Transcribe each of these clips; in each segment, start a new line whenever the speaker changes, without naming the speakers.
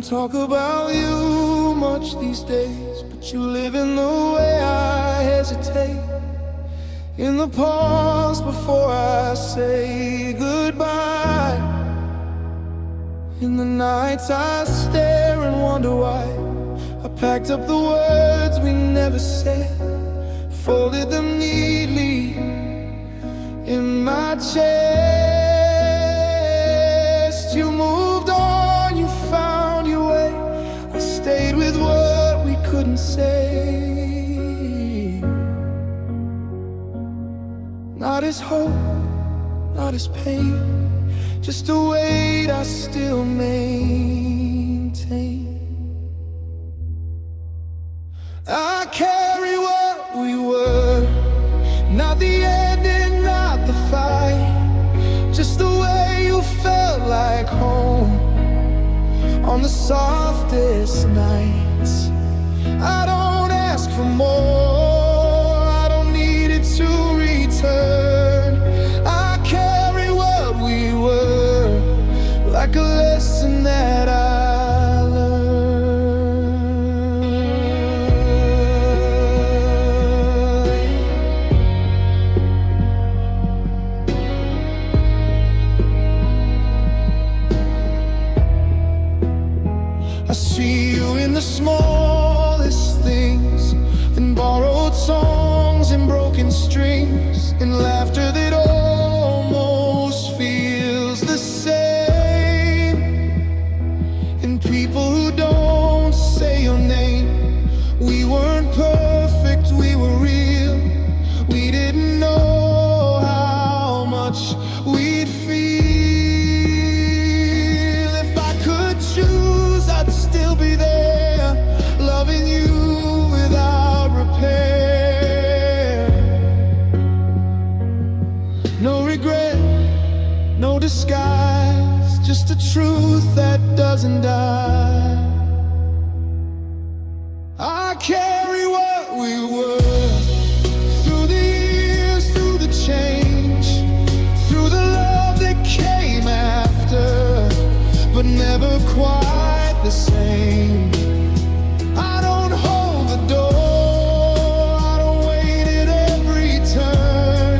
don't talk about you much these days, but you live in the way I hesitate. In the pause before I say goodbye. In the nights I stare and wonder why I packed up the words we never said, folded them neatly in my chest. You moved on, you found your way. I stayed with what we couldn't say. Not as hope, not as pain, just a weight I still maintain. I carry what we were, not the ending, not the fight, just the way you felt like home on the softest nights. I don't ask for more, I don't need it to return. I carry what we were, like a lesson that I learned. I see you in the smallest things, in borrowed songs and broken strings, in laughter that almost feels the same, in people who don't say your name. We weren't perfect, we were real. We didn't know how much we'd feel. If I could choose, I'd still be there, loving you without repair. No regret, no disguise, just a truth that doesn't die. I carry what we were, through the years, through the change, through the love that came after, but never quite the same. I don't hold the door, I don't wait at every turn.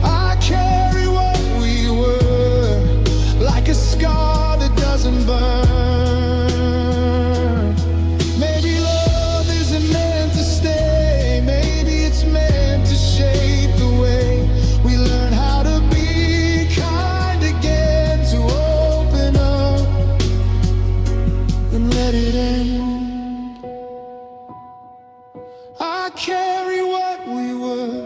I carry what we were, like a scar that doesn't burn. Maybe love isn't meant to stay, maybe it's meant to shape the way we learn how to be kind again, to open up and let it end. I carry what we were,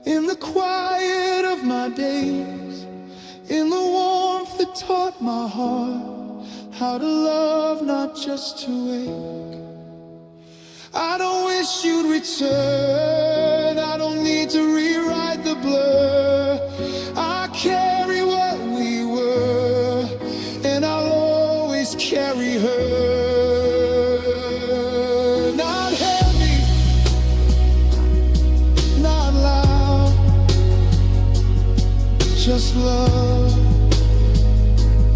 in the quiet of my days, in the warmth that taught my heart how to love, not just to wake. I don't wish you'd return, I don't need to rewrite the blur. I carry what we were, and I'll always carry her. Not heavy, not loud, just love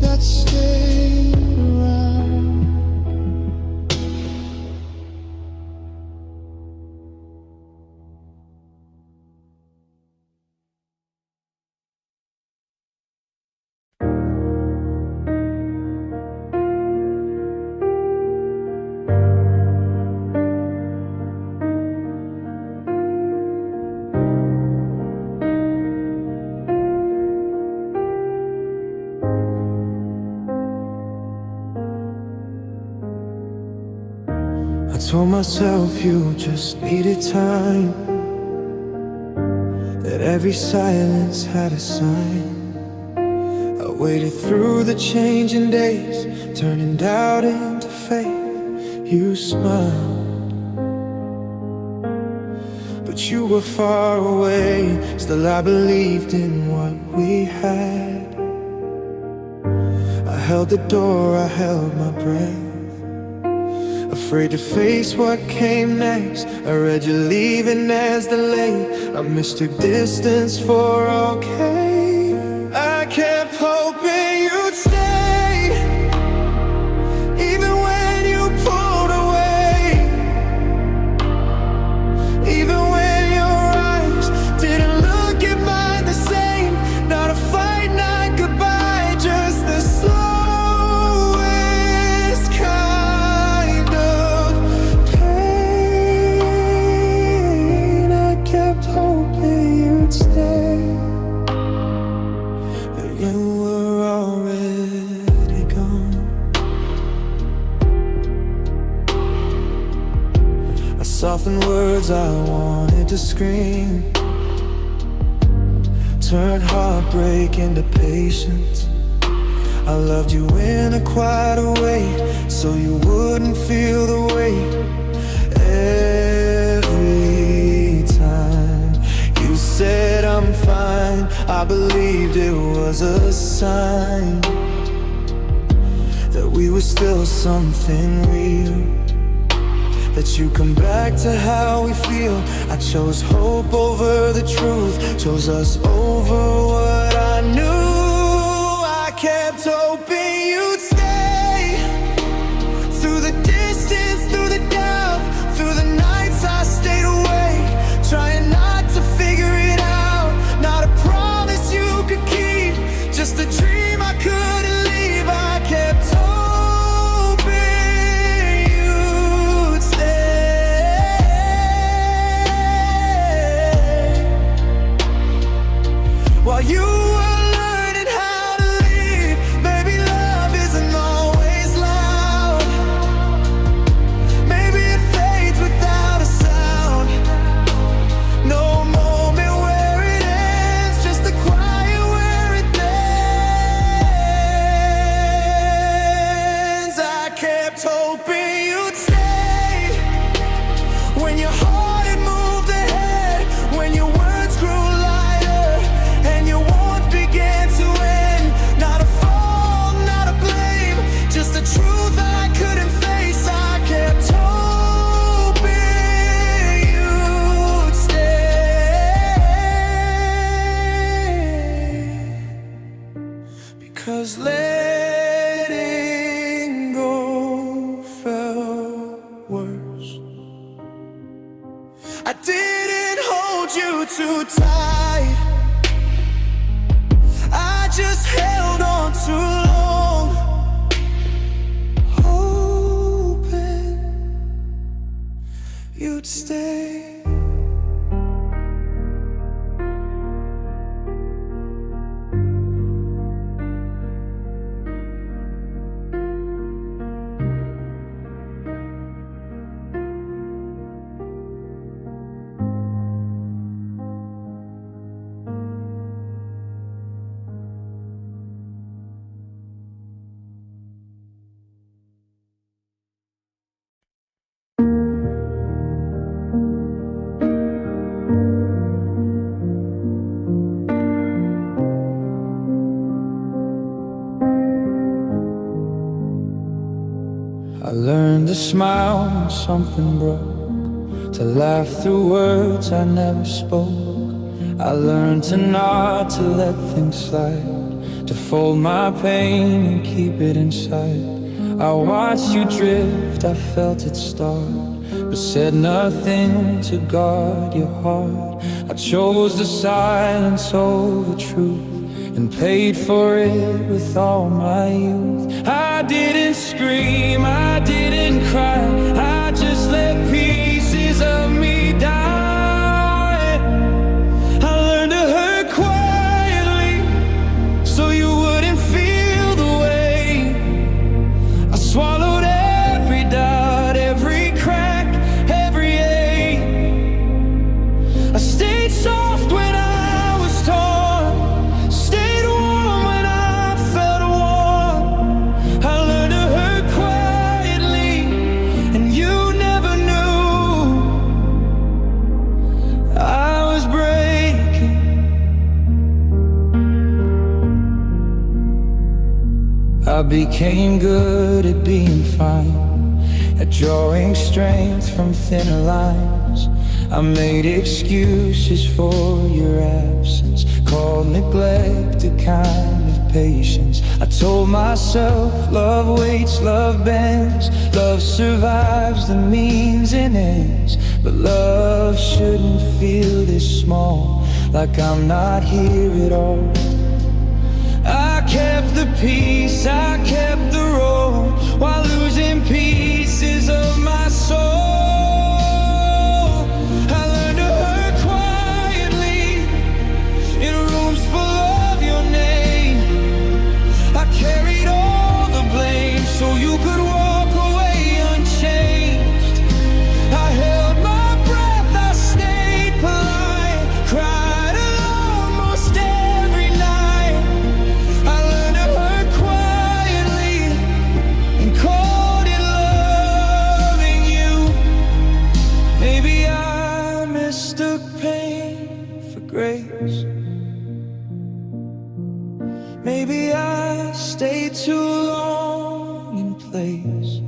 that stayed around. I told myself you just needed time, that every silence had a sign. I waited through the changing days, turning doubt into faith. You smiled, but you were far away. Still I believed in what we had. I held the door, I held my breath, afraid to face what came next. I read you leaving as delayed. I mistook distance for okay. I kept hoping you'd stay, Soften words I wanted to scream, turn heartbreak into patience. I loved you in a quieter way, so you wouldn't feel the weight. Every time you said I'm fine, I believed it was a sign that we were still something real, that you come back to how we feel. I chose hope over the truth, chose us over what I knew. I kept hoping you'd stay, through the distance, through the doubt, through the nights I stayed awake, trying not to figure it out. Not a promise you could keep, just a dream I couldn't leave. I kept hoping you'd stay, while you were learning how to leave. Baby, love isn't always loud. Maybe it fades without a sound. No moment where it ends, just a quiet where it ends. I kept hoping you'd stay, when your heart had moved ahead, when your words grew lighter and your warmth began to end. Not a fault, not a blame, just the truth I couldn't face. I kept hoping you'd stay, because letting go felt worse. I didn't hold you too tight, I just held on too long, hoping you'd stay. I learned to smile when something broke, to laugh through words I never spoke. I learned to nod, to let things slide, to fold my pain and keep it inside. I watched you drift, I felt it start, but said nothing to guard your heart. I chose the silence over truth, and paid for it with all my youth. I didn't scream, I didn't cry, I just let pieces of me die. I learned to hurt quietly, so you wouldn't feel the weight. I swallowed every doubt, every crack, every ache. I stayed soft when I was torn, stayed warm when I felt warm. I learned to hurt quietly, and you never knew I was breaking. I became good at being fine, at drawing strength from thinner lines. I made excuses for your absence, called neglect a kind of patience. I told myself love waits, love bends, love survives the means and ends. But love shouldn't feel this small, like I'm not here at all. I kept the peace, I kept the road, while losing pieces of my soul. I learned to hurt quietly, in rooms full of your name. I carried all the blame, so you could walk away unchanged. I held my grace. Maybe I stayed too long in place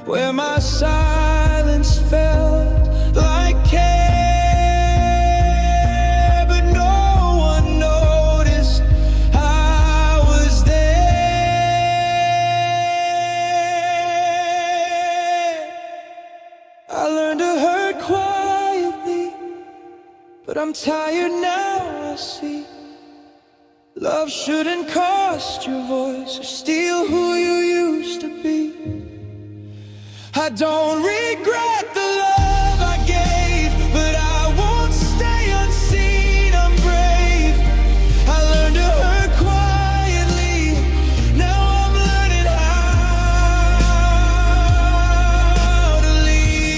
where my silence felt like care, but no one noticed I was there. I learned to hurt quietly, but I'm tired now, I see. Love shouldn't cost your voice or steal who you used to be. I don't regret the love I gave, but I won't stay unseen, I'm brave. I learned to hurt quietly, now I'm learning how to leave.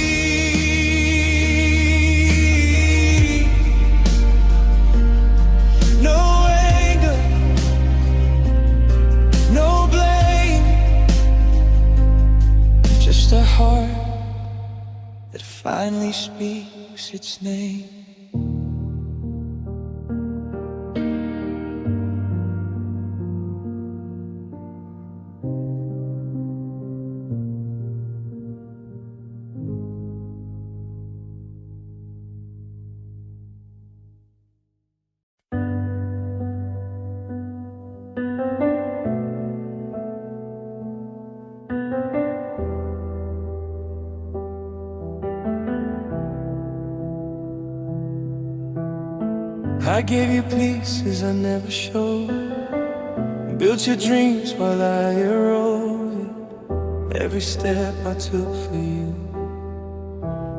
No anger, no blame, just a heart that finally speaks its name. I gave you pieces I never showed, built your dreams while I eroded. Every step I took for you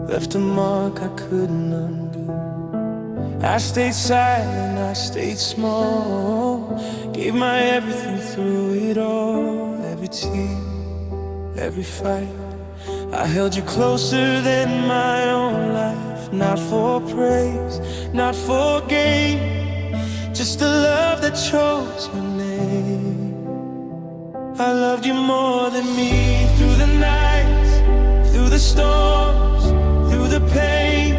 left a mark I couldn't undo. I stayed silent, I stayed small, gave my everything through it all. Every tear, every fight, I held you closer than my own life. Not for praise, not for gain, just a love that chose your name. I loved you more than me, through the nights, through the storms, through the pain,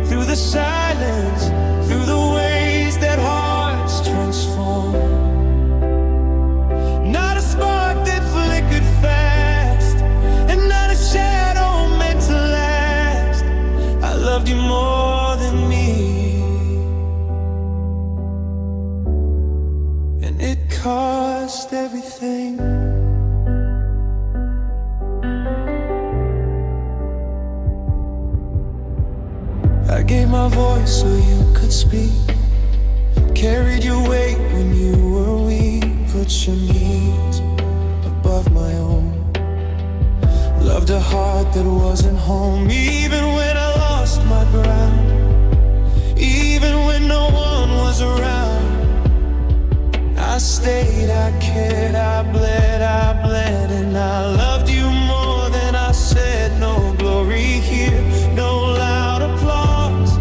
through the silence, through the ways that hearts transform. Not a spark that flickered fast, and not a shadow meant to last. I loved you more than me, and it cost everything. I gave my voice so you could speak, carried your weight when you were weak, put your needs above my own. Loved a heart that wasn't home, even when I lost my ground, even when no one was around. I stayed, I cared, I bled, and I loved you more than I said. No glory here, no loud applause,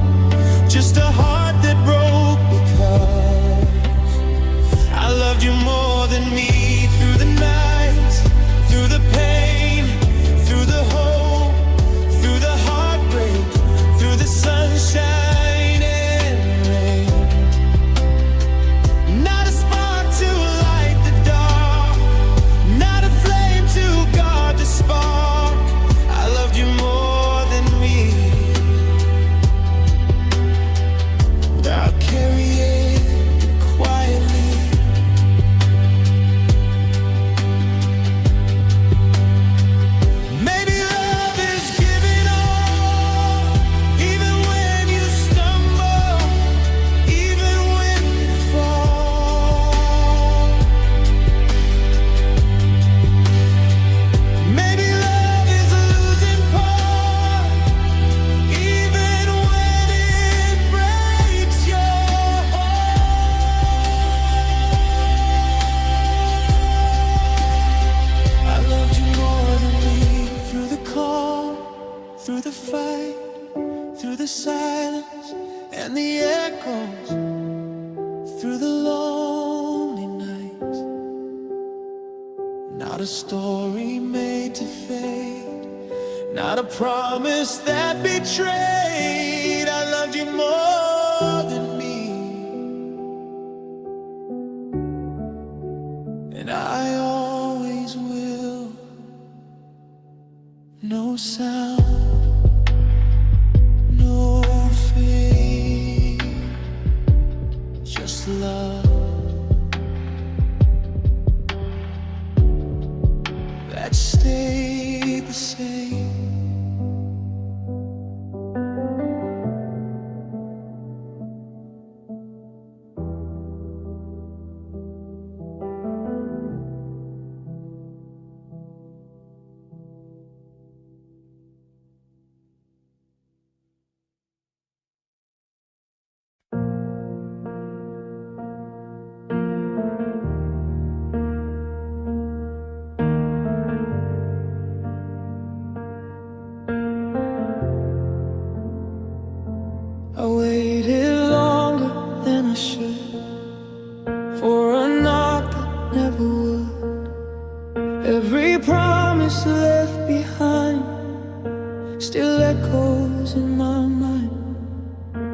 just a heart that broke because I loved you more than me. Through the nights, through the pain, through the hope, through the heartbreak, through the sunshine and rain. Not a spark to light the dark, not a flame to guard the spark. I loved you more than me. I'll carry it quietly. Maybe love is giving all, even when you stumble, even when you fall. Maybe love is a losing part, even when it breaks your heart. I loved you more than me, through the calm, through the fight, through the silence and the echoes, through the lonely nights. Not a story made to fade, not a promise that betrayed. I loved you more than me, and I always will. No sound, no fame, just love that stayed the same. I waited longer than I should for a knock that never would. Every promise left behind still echoes in my mind.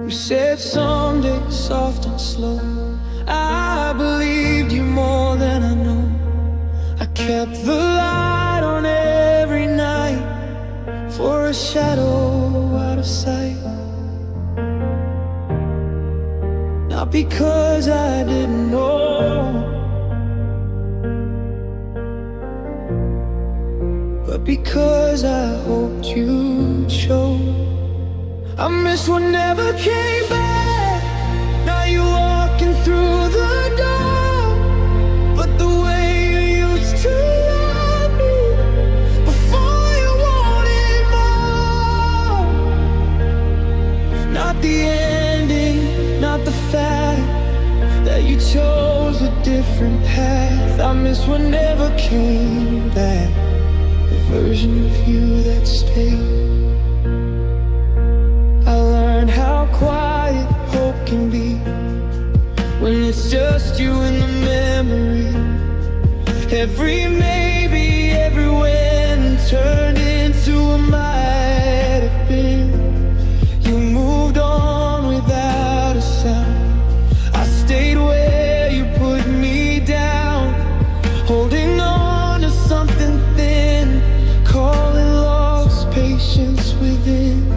You said someday, soft and slow. I believed you more than I know. I kept the light on every night for a shadow out of sight. Not because I didn't know, but because I hoped you'd show. I miss what never came back. Now you're walking through the door, but the way you used to love me before you wanted more. Not the ending, not the fact that you chose a different path. I miss what never came back, the version of you that stayed. I learned how quiet hope can be when it's just you in the memory. Every maybe, every when turned into a might have been. You moved on without a sound. I stayed where you put me down, holding on to something thin, calling lost patience within.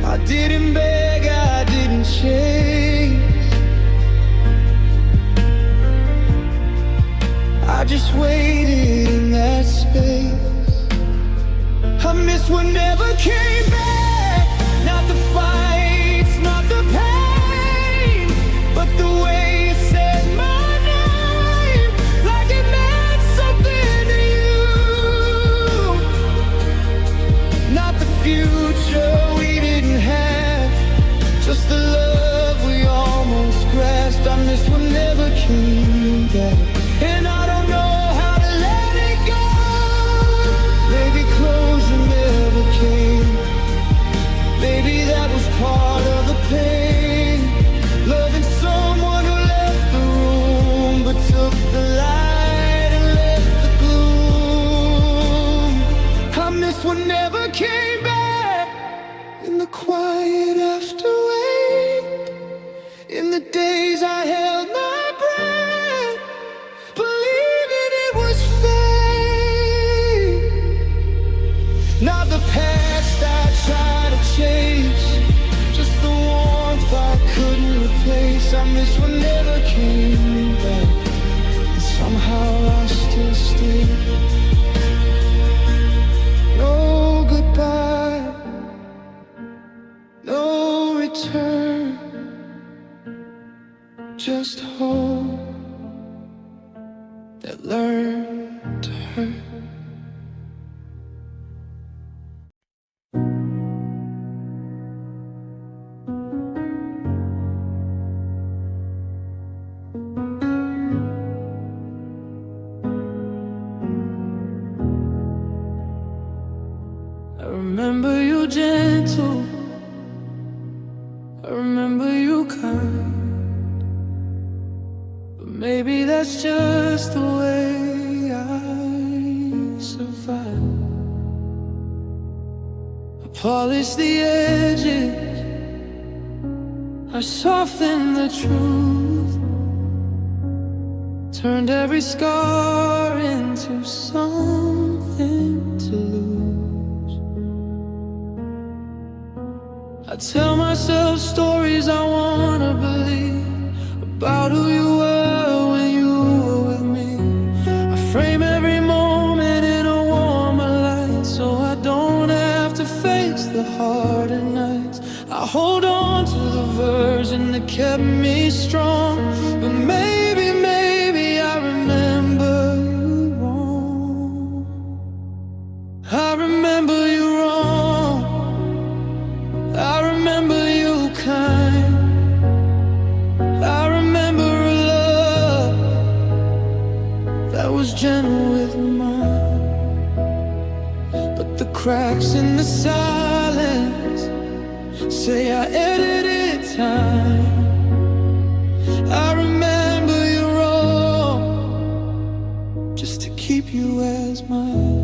I didn't beg, I didn't change. I just waited in that space. I miss what never came back. Not the fights, not the pain, but the way you said my name, like it meant something to you. Not the future we didn't have, just the love we almost grasped. I miss what never came back, and I don't know how to let it go. Maybe closure never came. Maybe that was part of the pain. Loving someone who left the room but took the light and left the gloom. I miss what never came back, in the quiet after wait, in the days I held my breath, believing it was fate. Not the past I tried to chase, just the warmth I couldn't replace. I miss what never came back, and somehow I still stay. No goodbye, no return, just hope that learned to hurt. I remember you gentle, I remember you kind, but maybe that's just the way I survive. I Polish the edges, I softened the truth, turned every scar into something to lose. I tell myself stories I wanna believe about who you were when you were with me. I frame every moment in a warmer light, so I don't have to face the harder nights. I hold on to the version that kept me strong, but maybe I remember you wrong. I remember you wrong. I remember you kind. I remember a love that was gentle with mine. But the cracks in the silence say I edited time. I remember you wrong, just to keep you as mine.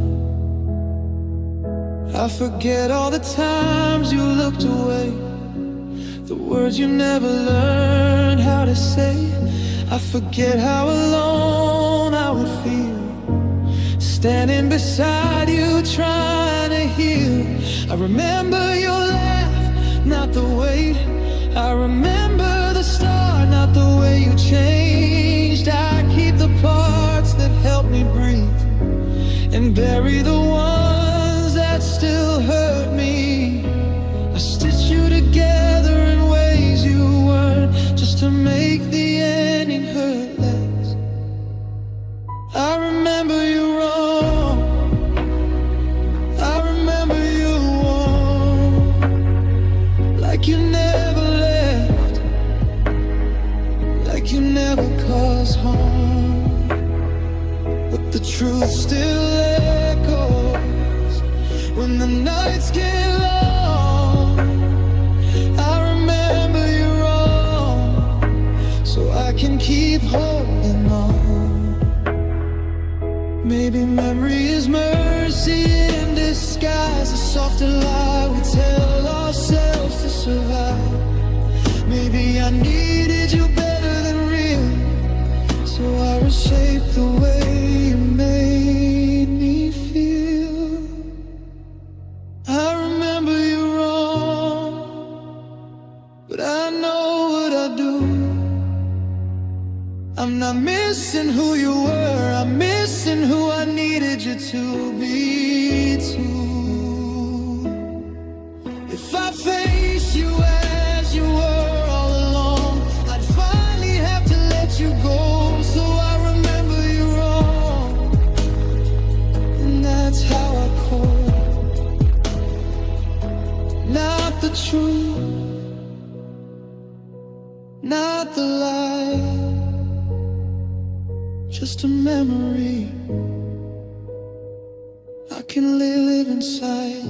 I forget all the times you looked away, the words you never learned how to say. I forget how alone I would feel, standing beside you trying to heal. I remember your laugh, not the weight. I remember the start, not the way you changed. I keep the parts that help me breathe and bury the ones that still hurt me. I stitch you together in ways you weren't, just to make the ending hurt less. I remember you wrong. I remember you wrong, like you never left, like you never caused harm. But the truth still echoes when the nights get long. I remember you wrong, so I can keep holding on. Maybe memory is mercy in disguise, a softer lie we tell ourselves to survive. Maybe I needed you better than real, so I reshaped the way you made me feel. I remember you wrong, but I know what I do. I'm not missing who you were, I'm missing who I needed you to be too. If I face you as you were all along, I'd finally have to let you go. So I remember you wrong, and that's how I call. Not the truth, not the lie, just a memory I can live inside.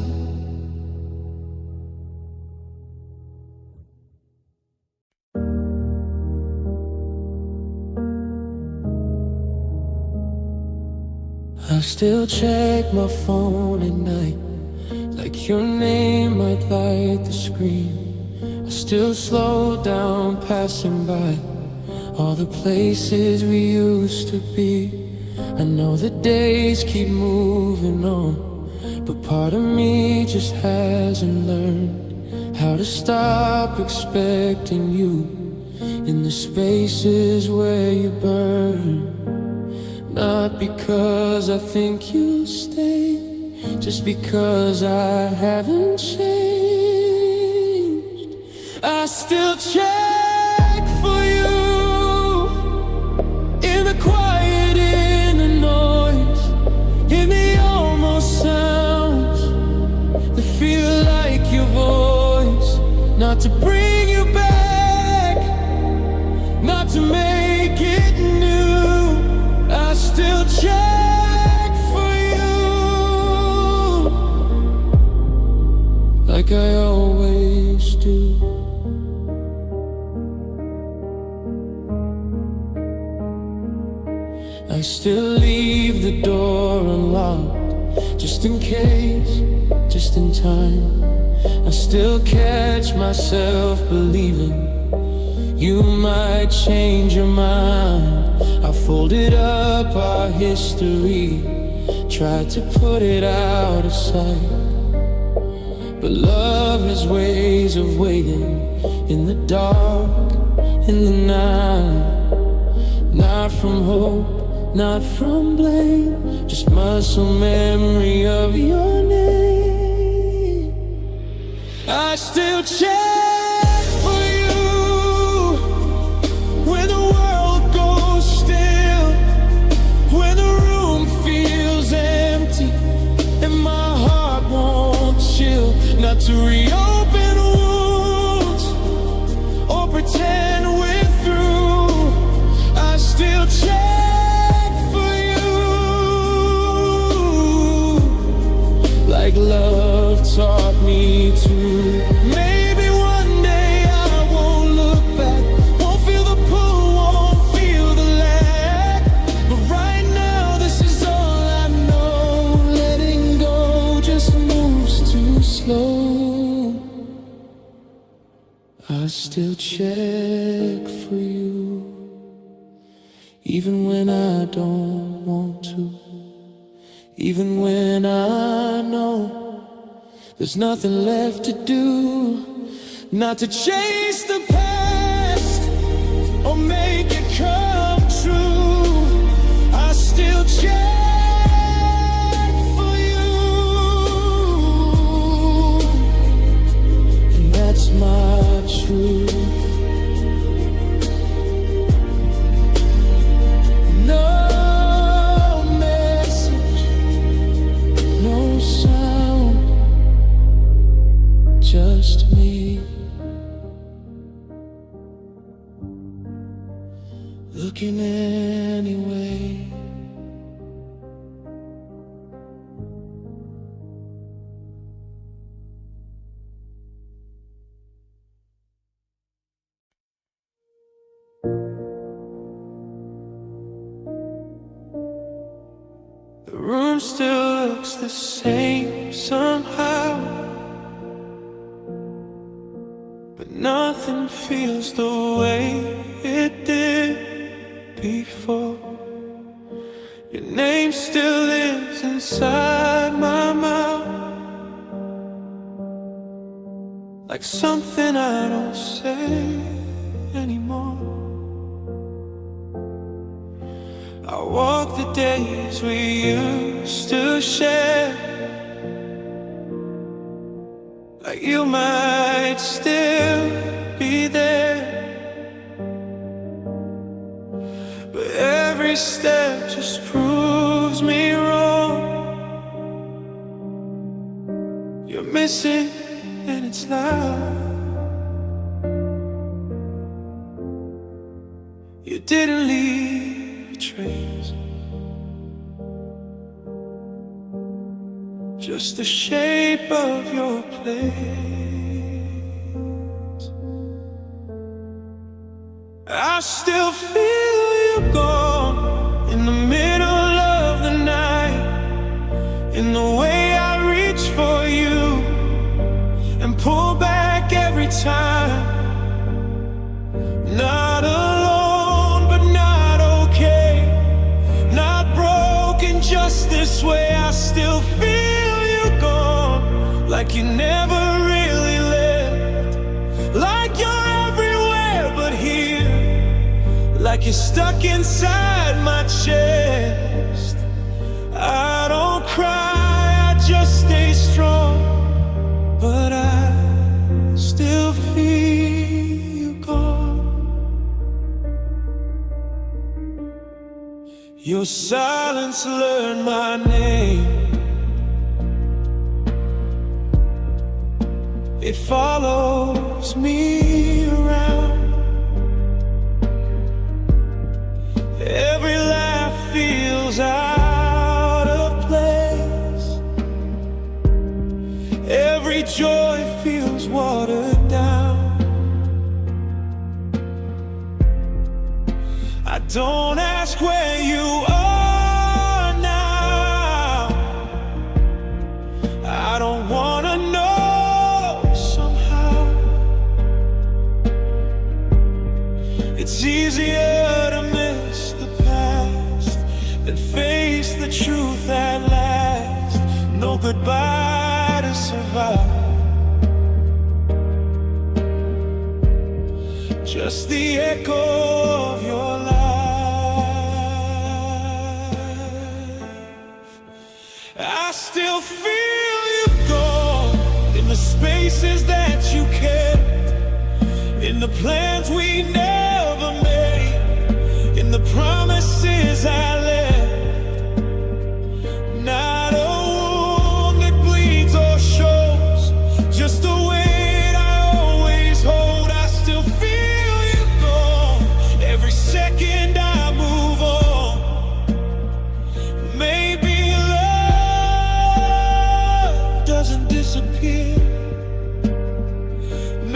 I still check my phone at night, like your name might light the screen. I still slow down passing by all the places we used to be. I know the days keep moving on, but part of me just hasn't learned how to stop expecting you in the spaces where you burn. Not because I think you'll stay, just because I haven't changed. I still check for you in the quiet, in the noise, in the almost sounds that feel like your voice. Not to bring you back, not to make it new. I still check for you, like I always do. I still leave the door unlocked, just just in case, just in time. I still catch myself believing you might change your mind. I folded up our history, tried to put it out of sight. But love has ways of waiting in the dark, in the night. Not from hope, not from blame, just muscle memory of your name. I still check for you when the world goes still, when the room feels empty and my heart won't chill. Not to reopen wounds or pretend we're through. I still check for you, like love taught me to. Maybe one day I won't look back, won't feel the pull, won't feel the lag. But right now this is all I know. Letting go just moves too slow. I still check for you, even when I don't want to, even when I know there's nothing left to do. Not to chase the past or make it come true. I still check for you, and that's my truth. Just me, looking anyway. The room still looks the same somehow, but nothing feels the way it did before. Your name still lives inside my mouth, like something I don't say anymore. I walk the days we used to share, like you might still be there. But every step just proves me wrong. You're missing and it's loud. You didn't leave a trace, just the shape of your place. I still feel you gone in the middle of the night, in the way I reach for you and pull back every time. Not alone, but not okay, not broken, just this way. I still feel you gone, like you never really left, like you're everywhere but here, like you're stuck inside my chest. I don't cry, I just stay strong, but I still feel you gone. Your silence learned my name. It follows me around. Every laugh feels out of place. Every joy feels watered down. I don't ask where you are now, no goodbye to survive. Just the echo of your life. I still feel you gone in the spaces that you kept, in the plans we never made, in the promises I left. Not a wound that bleeds or shows, just a weight I always hold. I still feel you gone every second I move on. Maybe love doesn't disappear.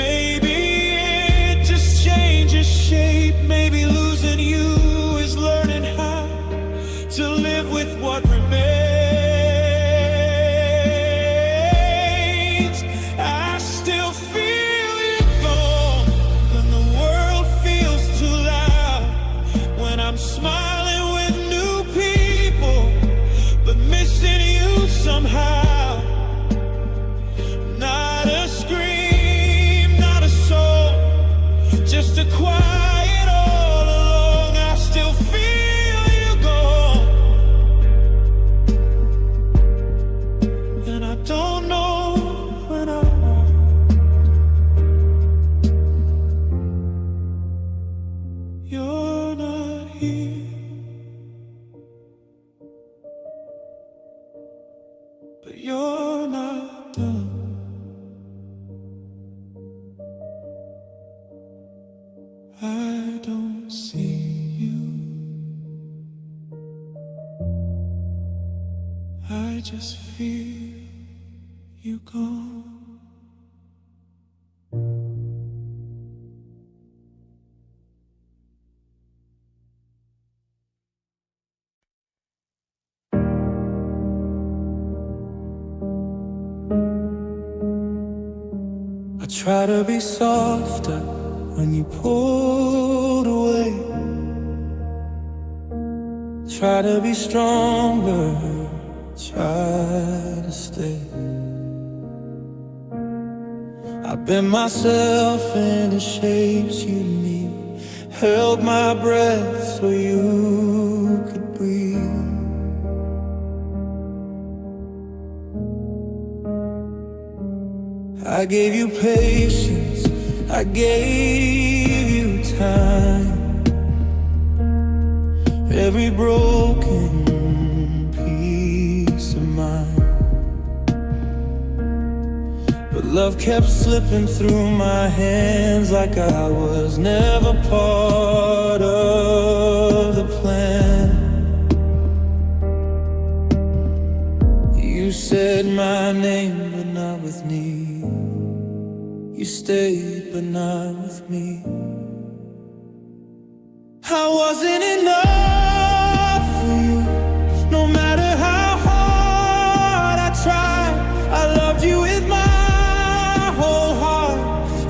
Maybe it just changes shape. Maybe losing you is learning how to live with what remains. I still feel you gone when the world feels too loud, when I'm smiling with new people but missing you somehow. Not a scream, not a soul, just a quiet all along. I still feel you gone, and I don't know when I won't. You're not here, but you're not done. I don't see you, I just feel you gone. I try to be softer when you pulled away, try to be stronger, try to stay. I bent myself into shapes you need, held my breath so you could breathe. I gave you patience, I gave you time, every broken piece of mine. But love kept slipping through my hands like I was never part of the plan. You said my name but not with me, you stayed but not with me. I wasn't enough for you, no matter how hard I tried. I loved you with my whole heart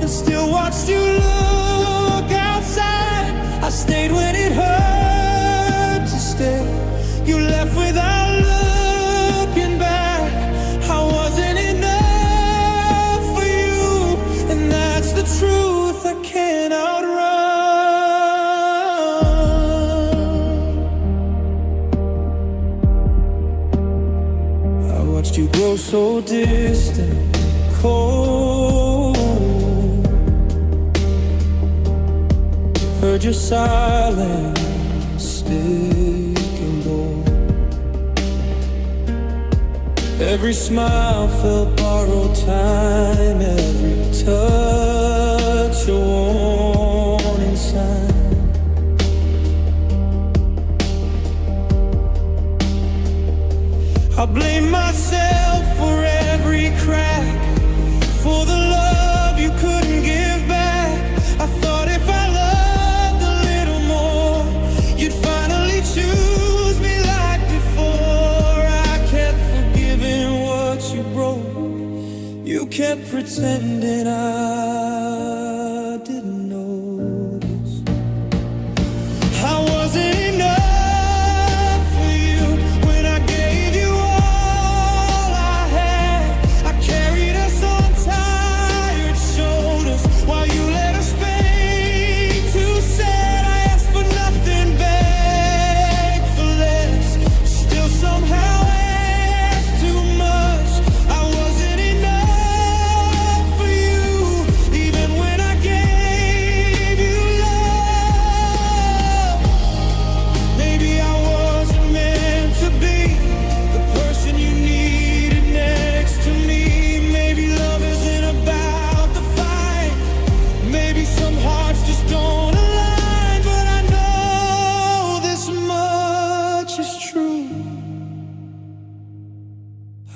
and still watched you look outside. I stayed when it hurt to stay, you left without looking back. I wasn't enough for you, and that's the truth I can't outrun. I watched you grow so distant, cold, heard your silence stick and bold. Every smile felt borrowed time, every touch a warning sign. I blame myself for every crack, for the love you couldn't give back. I thought if I loved a little more, you'd finally choose me like before. I kept forgiving what you broke, you kept pretending I didn't notice. I wasn't enough for you when I gave you all I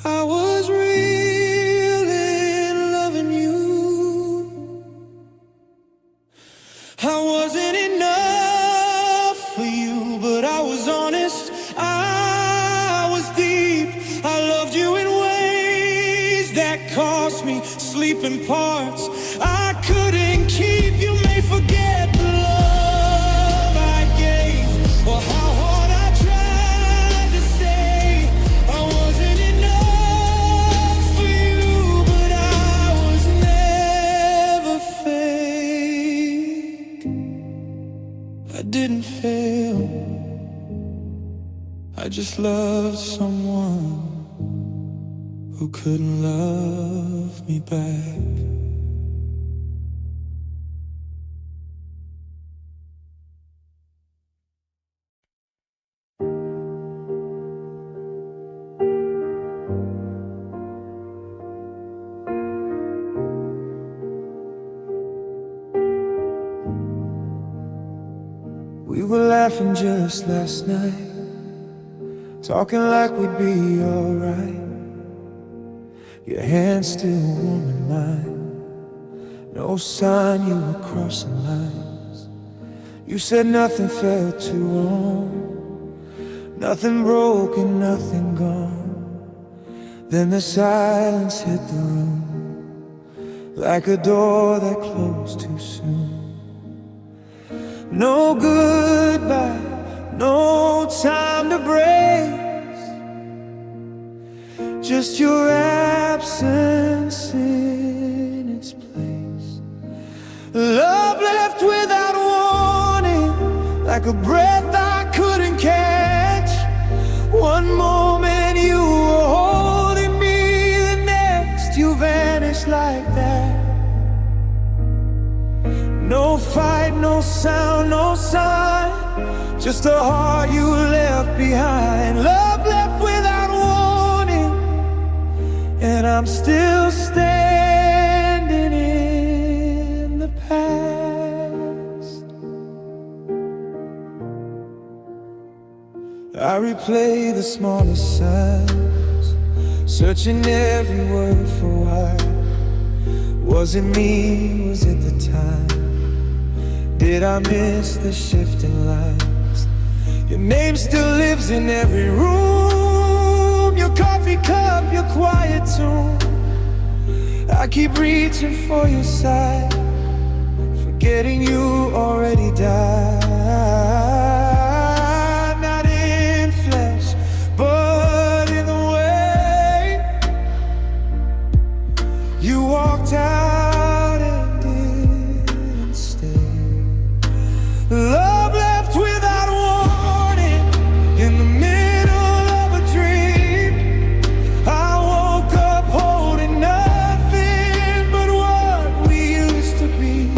I was real in loving you. I wasn't enough for you, but I was honest, I was deep. I loved you in ways that cost me sleeping parts I couldn't keep. You may forget the love I gave, or how hard I tried to stay. I wasn't enough for you, but I was never fake. I didn't fail, I just loved someone who couldn't love me back. We were laughing just last night, talking like we'd be alright. Your hand still warm in mine, no sign you were crossing lines. You said nothing felt too wrong, nothing broken, nothing gone. Then the silence hit the room, like a door that closed too soon. No goodbye, no time to brace, just your absence in its place. Love left without warning, like a breath I couldn't catch. One moment you were holding me, the next you vanished like that. No fight, no sound, no sign, just a heart you left behind. Love left without warning, and I'm still standing in the past. I replay the smallest signs, searching every word for why. Was it me, was it the time? Did I miss the shifting lines? Your name still lives in every room, your coffee cup, your quiet tune. I keep reaching for your side, forgetting you already died. Not in flesh, but in the way you walked out and didn't stay. Love left without warning, in the middle of a dream. I woke up holding nothing but what we used to be.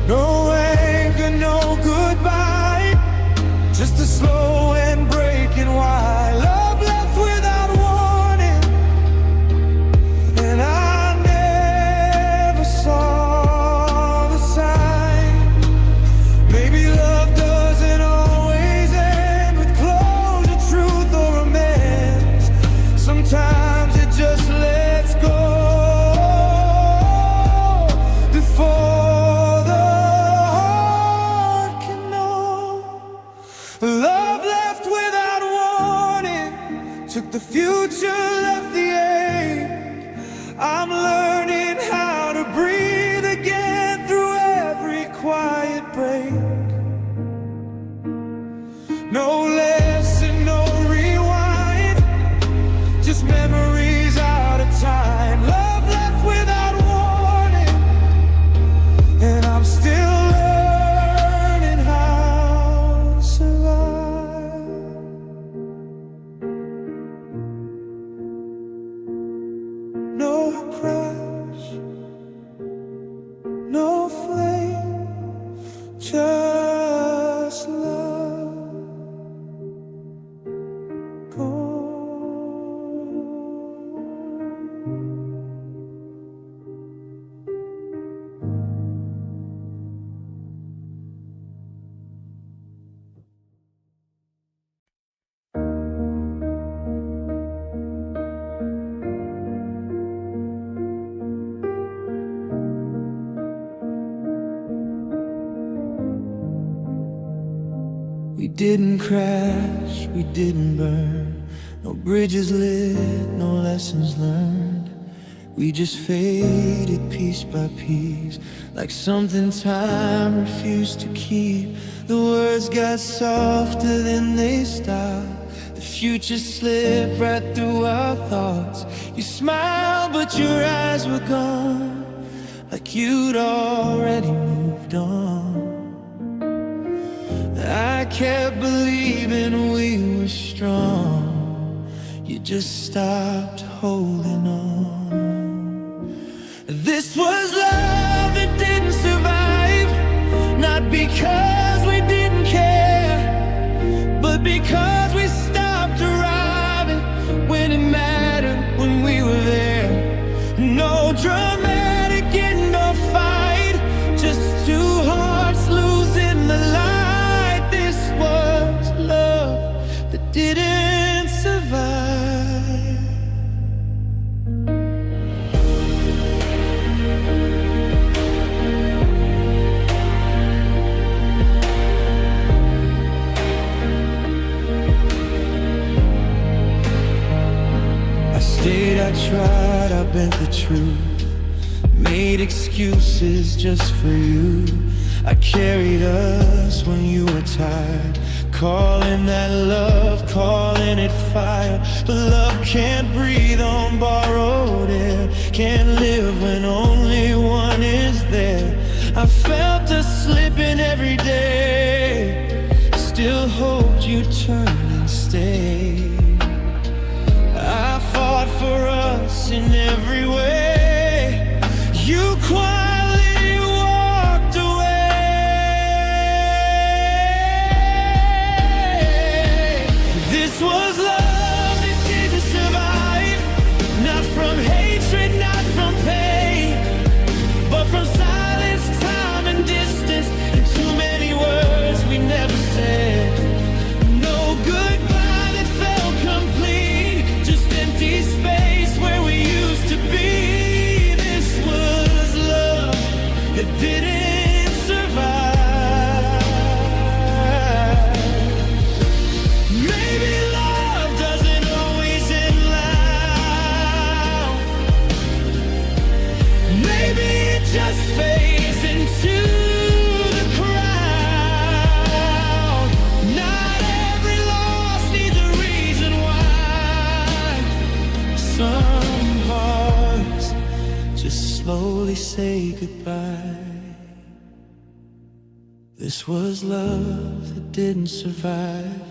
No anger, no goodbye, just a slow and breaking why. Love left without warning, and I never saw. Maybe love doesn't always end with closure, truth, or romance. Sometimes it just lets go before the heart can know. Love left without warning, took the future, left the ache. I'm learning how to breathe again through every quiet break. No lesson, no rewind, just memories out of time. Love left without warning, and I'm still learning how to survive. No crash, no flame, just love gone. didn't crash, we didn't burn. No bridges lit, no lessons learned. We just faded piece by piece, like something time refused to keep. The words got softer, then they stopped. The future slipped right through our thoughts. You smiled, but your eyes were gone, like you'd already moved on. I kept believing we were strong. You just stopped holding on. This was love that didn't survive, not because we didn't care, but because we stopped arriving when it mattered, when we were there. No dramatic end or fight, just two hearts losing the light. This was love that didn't survive. I tried, I bent the truth, made excuses just for you. I carried us when you were tired, calling that love, calling it fire. But love can't breathe on borrowed air, can't live when only one is there. I felt us slipping every day, still hoped you'd turn and stay. I fought for us in every way. You quietly walked away. This was love that didn't survive, not from hatred, not from pain, but from silence, time and distance, and too many words we never said. No goodbye that felt complete, just empty space where we used to be. This was love that didn't survive. Maybe love doesn't always end loud. Maybe it just fades into the crowd. Not every loss needs a reason why. Some hearts just slowly say goodbye. This was love that didn't survive,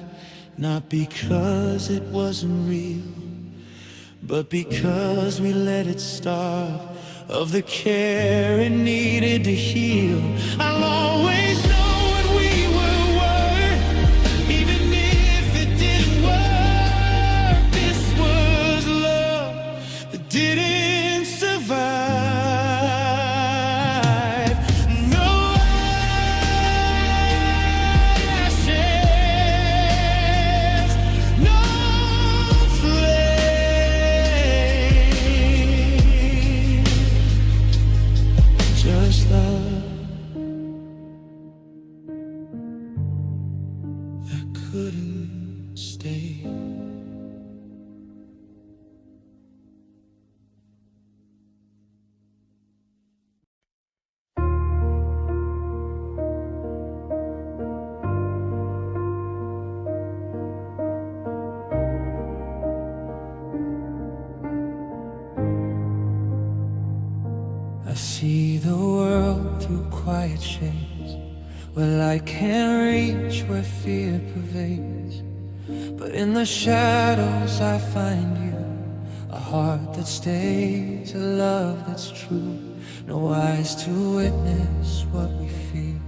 not because it wasn't real, but because we let it starve of the care it needed to heal. I'll always know what we were worth, even if it didn't work. This was love that didn't survive. No ashes, no flame, just love that couldn't stay. I see the world through quiet shades, where light can't reach, where fear pervades. But in the shadows I find you, a heart that stays, a love that's true. No eyes to witness what we feel,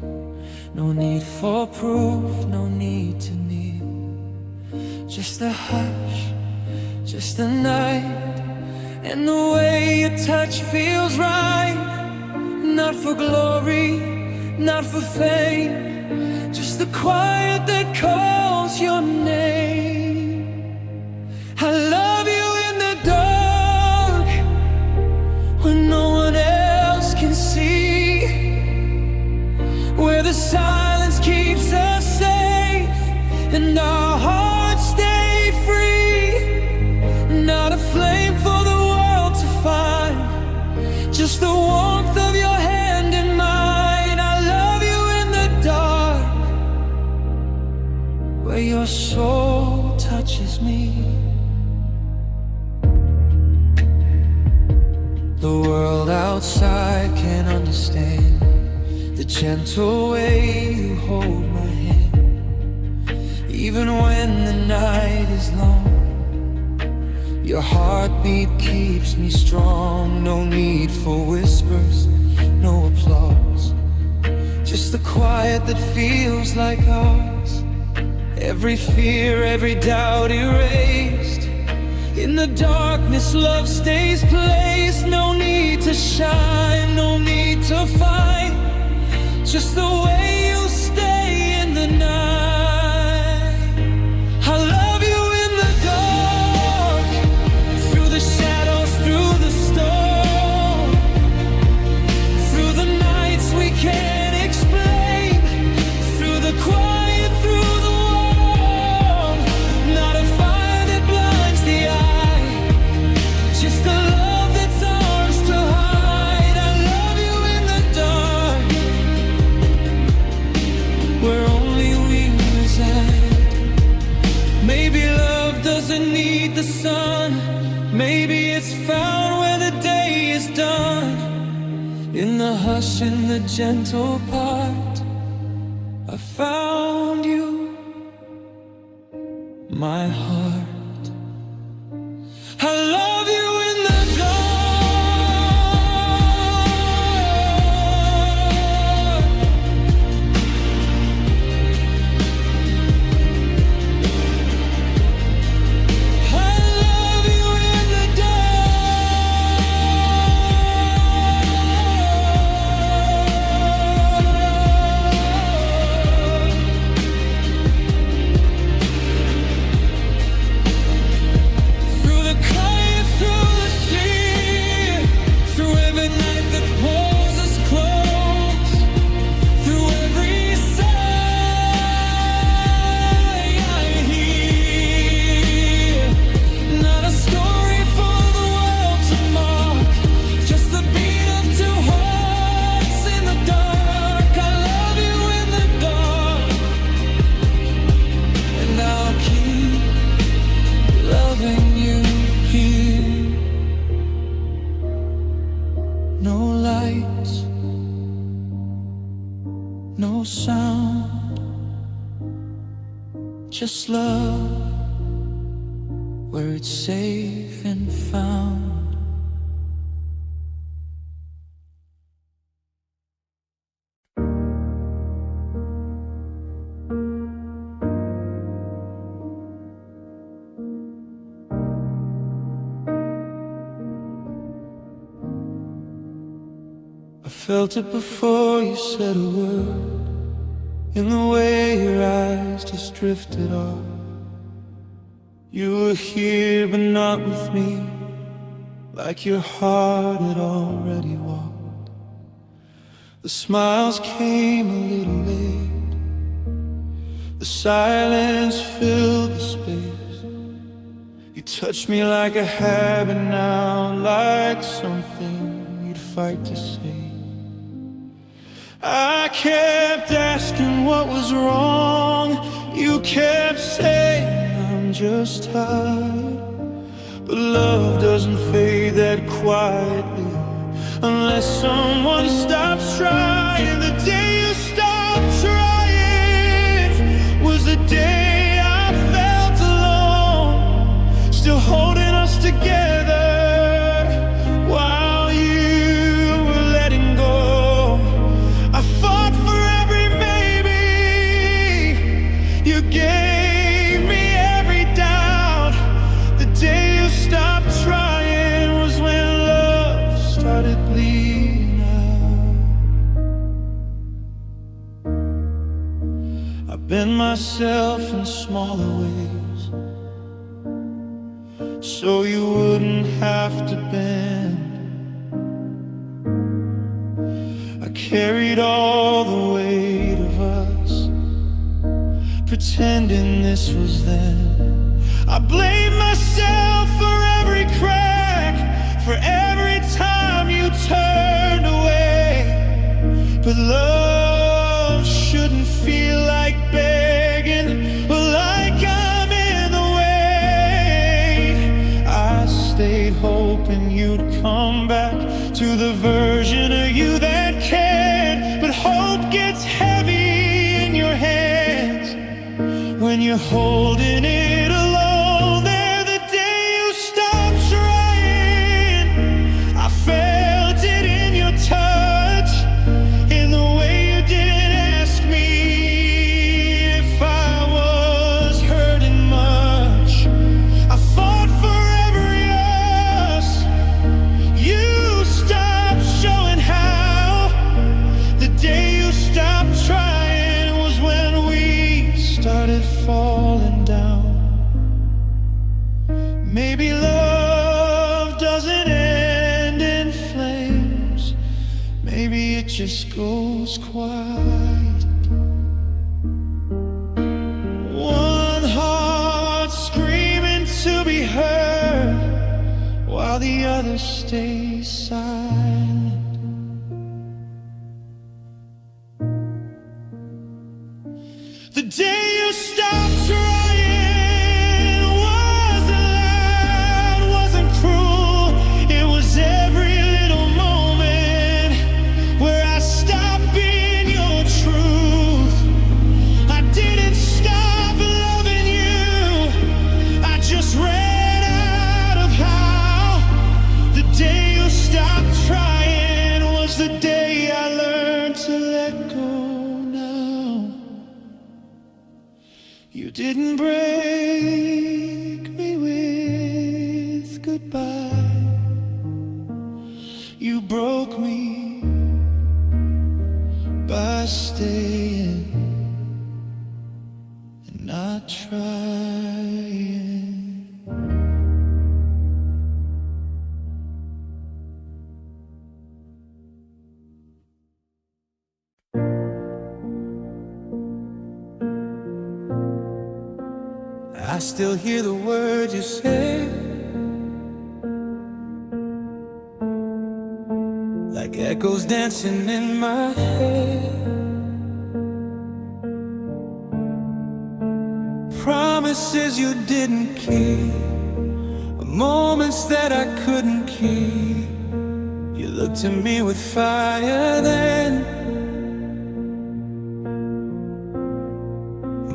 no need for proof, no need to kneel. Just a hush, just a night, and the way your touch feels right. Not for glory, not for fame, just the quiet that calls your name. I love you in the dark, when no one else can see, where the silence keeps us safe me. The world outside can't understand the gentle way you hold my hand. Even when the night is long, your heartbeat keeps me strong. No need for whispers, no applause, just the quiet that feels like ours. Every fear, every doubt erased. In the darkness, love stays placed. No need to shine, no need to fight, just the way you stay in the night. I love you in the dark, through the shadows, through the storm, through the nights we can't explain, through the quiet, through the warm. Not a fire that blinds the eye, just a love that's ours to hide. I love you in the dark, where only we reside. Maybe love doesn't need the sun, maybe it's found where the day is done. In the hush, in the gentle part, I found you, my heart. I love you in the dark. I love you in the through the quiet, through the sea, through every night that pulls us close, through every sigh I hear. Not a story for the world to mock, just the beat of two hearts in the dark. I love you in the dark, and I'll keep loving you here. No lights, no sound, just love where it's safe and found. I felt it before you said a word, in the way your eyes just drifted off. You were here but not with me, like your heart had already walked. The smiles came a little late, the silence filled the space. You touched me like a habit now, like something you'd fight to say. I kept asking what was wrong, you kept saying I'm just tired. But love doesn't fade that quietly unless someone stops trying. The day you stopped trying was the day I felt alone, still holding us together while you were letting go. I fought for every maybe, you gave me every doubt. The day you stopped trying was when love started bleeding out. I bent myself in smaller ways so you wouldn't have to bend. I carried all the weight of us, pretending this was then. I blame myself for every crack, for every time you turned away. But love shouldn't feel like begging, but like I'm in the way. hoping you'd come back to the version of you that cared. But hope gets heavy in your hands when you're holding it alone. There, the day you stop trying, I felt it in your touch, in the way you didn't ask me if I was hurting much. I fought for every us. You stopped showing how. The day you stopped trying was when we started falling down. Maybe love doesn't end in flames. Maybe it just goes quiet. One heart screaming to be heard while the other stays silent. The day you stopped trying wasn't loud, wasn't cruel. It was every little moment where I stopped being your truth. I didn't stop loving you, I just ran out of how. The day you stopped trying was the day I learned to let go. You didn't break me with goodbye. You broke me by staying and not trying. I still hear the words you say, like echoes dancing in my head. Promises you didn't keep, moments that I couldn't keep. You looked at me with fire then,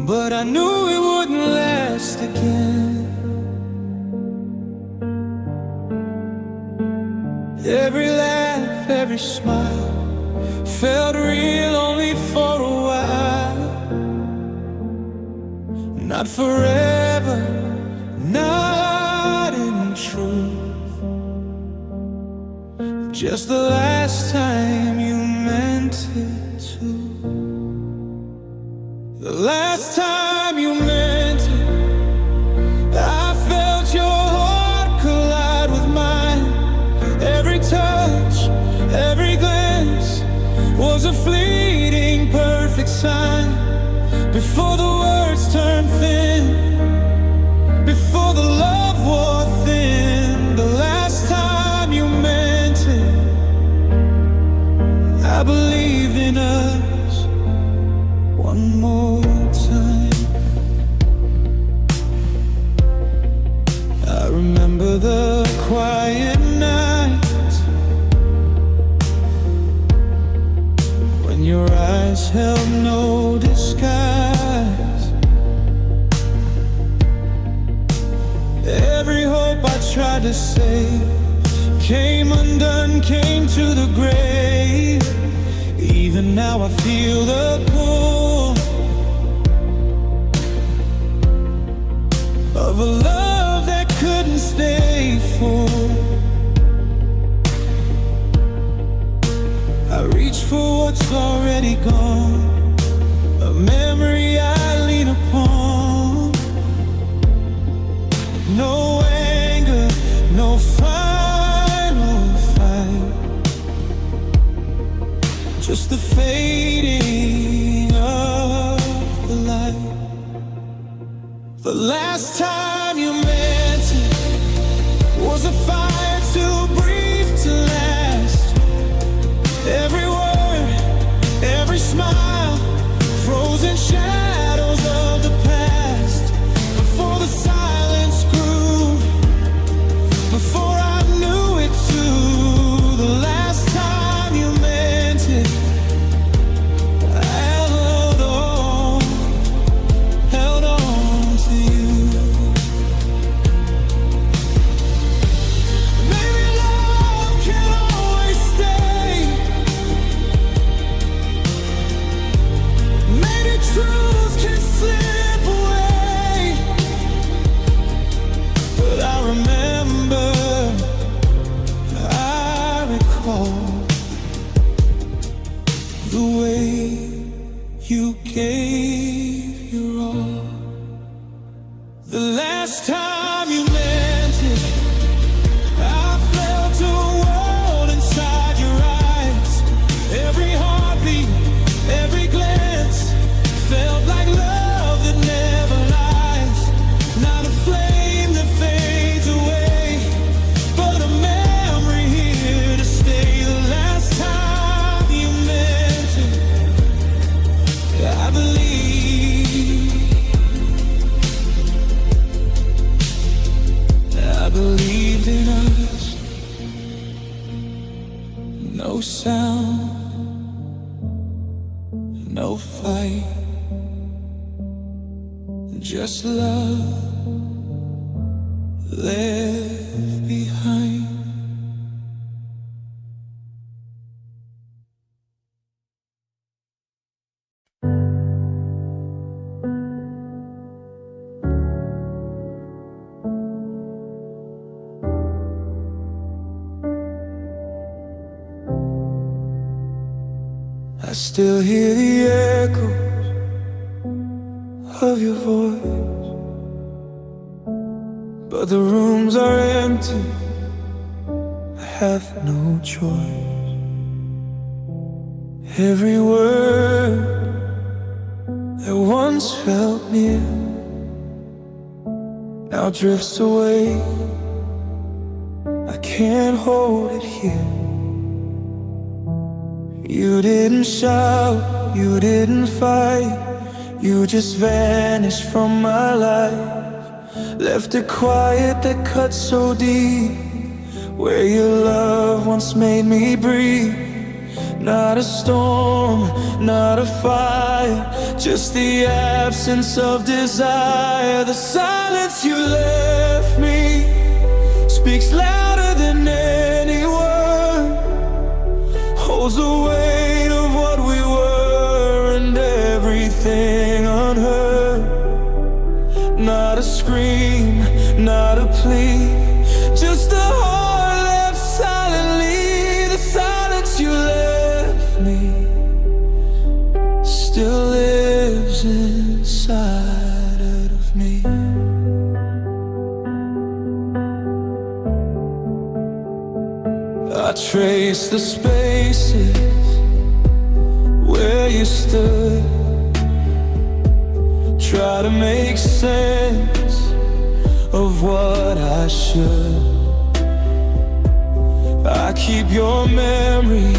but I knew it wouldn't last again. Every laugh, every smile felt real only for a while. Not forever, not in truth. Just the last time you meant it to. The last time you meant it, I felt your heart collide with mine. Every touch, every glance was a fleeting perfect sign. Before the words turned thin, before the love wore thin. The last time you meant it, I believed in us one more time. I remember the quiet nights when your eyes held no disguise. Every hope I tried to save came undone, came to the grave. Even now I feel the pull of a love that couldn't stay full. I reach for what's already gone, a memory I lean upon. No anger, no final fight, just the fading of the light. The last time you meant it was a fire too brief to last. Every word, every smile, frozen shadows of the past. Before the silence grew, before I knew sound, no fight, just love left behind. I still hear the echoes of your voice, but the rooms are empty. I have no choice. Every word that once felt near now drifts away. I can't hold it here. You didn't shout, you didn't fight, you just vanished from my life. Left a quiet that cut so deep, where your love once made me breathe. Not a storm, not a fire, just the absence of desire. The silence you left me speaks louder than any word, holds the weight of what we were and everything unheard. Not a scream, not a plea, just a heart left silently. The silence you left me still lives inside of me. I trace the spaces where you stood, try to make sense of what I should. I keep your memory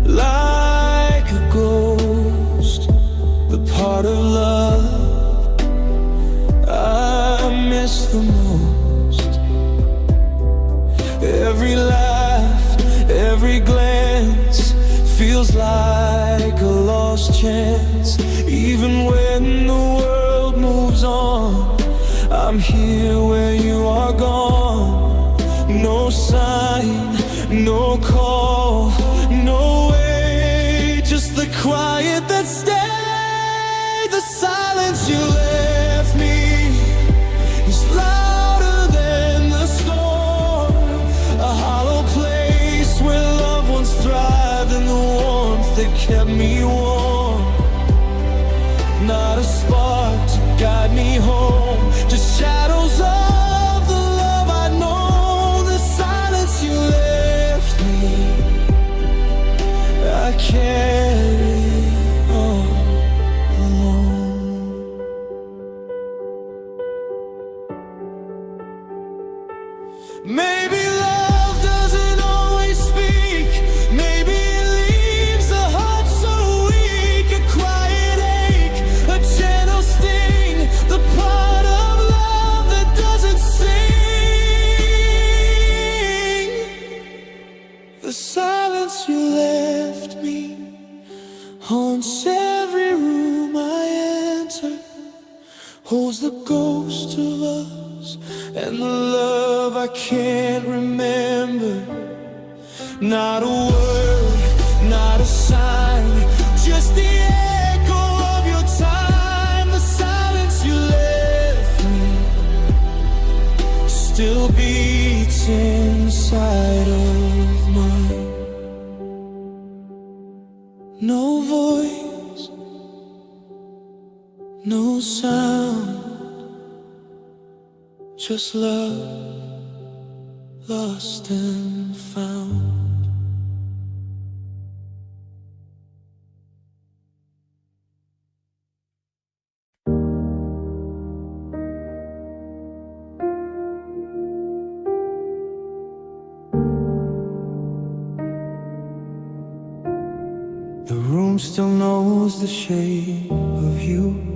like a ghost, the part of love I miss the most. Every laugh, every glance feels like a lost chance. Even when the world moves on, I'm here where you are gone. No sign, no call, no way, just the quiet that stayed. The silence you left me is louder than the storm, a hollow place where love once thrived and the warmth that kept me warm. Not a spark to guide me home, just shadows of the love I know. The silence you left me, I carry all alone. Maybe love doesn't always speak, maybe it leaves a heart so weak. A quiet ache, a gentle sting, the part of love that doesn't sing. The silence you left me haunts every room I enter, holds the ghost of us and the love I can't remember. Not a word, not a sign, just the echo of your time. The silence you left me still beats inside of mine. No voice, no sound, just love lost and found. The room still knows the shape of you.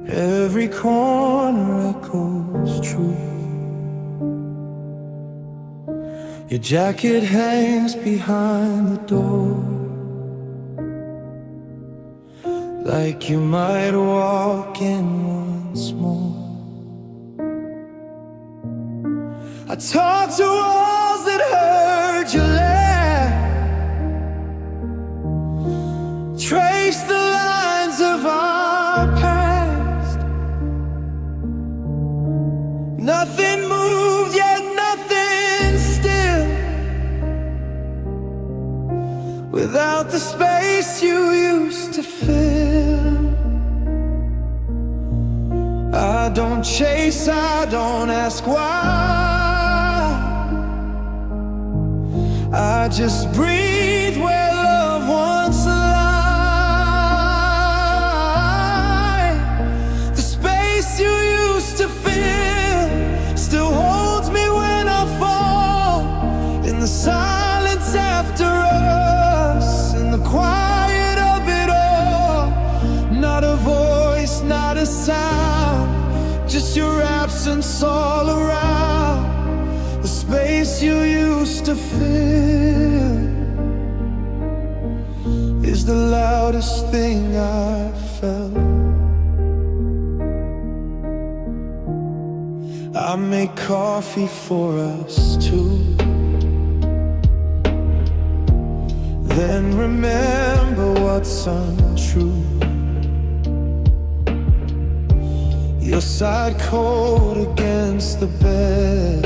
Every corner echoes true. Your jacket hangs behind the door, like you might walk in once more. I talk to walls that heard you laugh, trace the lines of our past. Nothing moved, yet nothing still, without the space you used to fill. I don't chase, I don't ask why, I just breathe where love once lied. The space you used to fill still holds me when I fall, in the silence after us, in the quiet of it all. Not a voice, not a sound, just your absence all around. The space you used to fill is the loudest thing I've felt. I make coffee for us two, then remember what's untrue. Your side cold against the bed,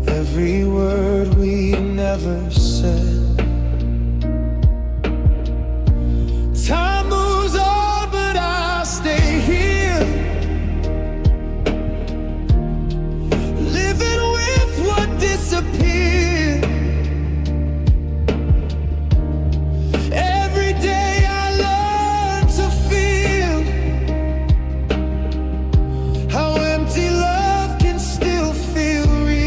every word we never said. Time moves on, but I stay here, living with what disappeared. Every day I learn to feel how empty love can still feel real.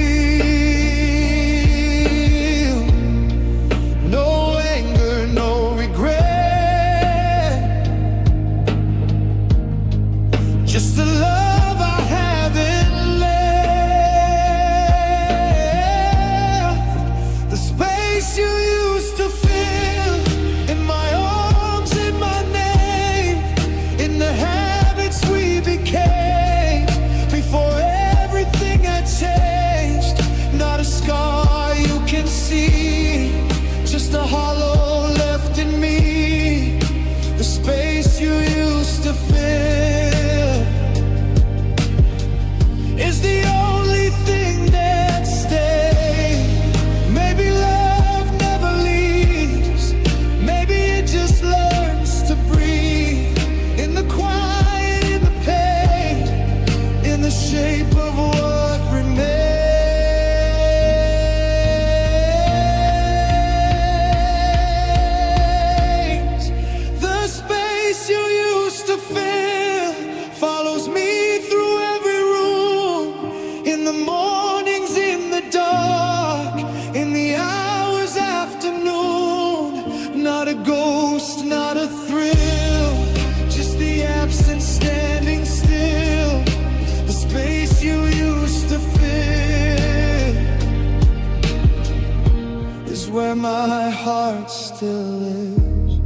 No anger, no regret, just the love I haven't left. The space you used to fill, in my arms, in my name, in the habits we became, before everything had changed. Not a scar you can see, just a hollow left in me. The space you used to fill is the only thing that stays. Maybe love never leaves, maybe it just learns to breathe, in the quiet, in the pain, in the shape of what remains. The space you used to fill follows me through every room, in the mornings, in the dark, in the hours after noon. Not a ghost, not a thrill, just the absence standing still. The space you used to fill is where my heart still lives.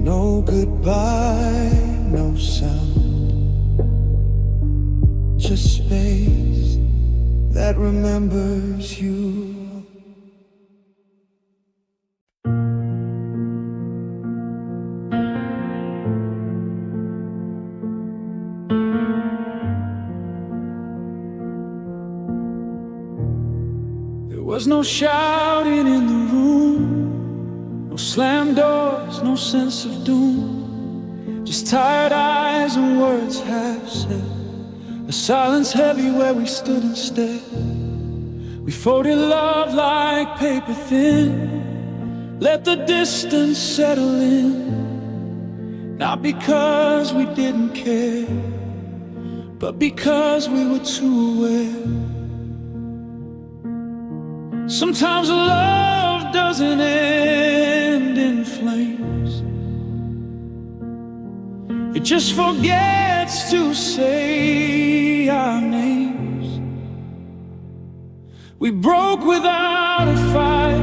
No goodbye, no sound, just space that remembers you. There was no shouting in the room, no slammed doors, no sense of doom, just tired eyes and words half said, a silence heavy where we stood instead. We folded love like paper thin, let the distance settle in, not because we didn't care, but because we were too aware. Sometimes love doesn't end in flames, it just forgets gets to say our names. We broke without a fight,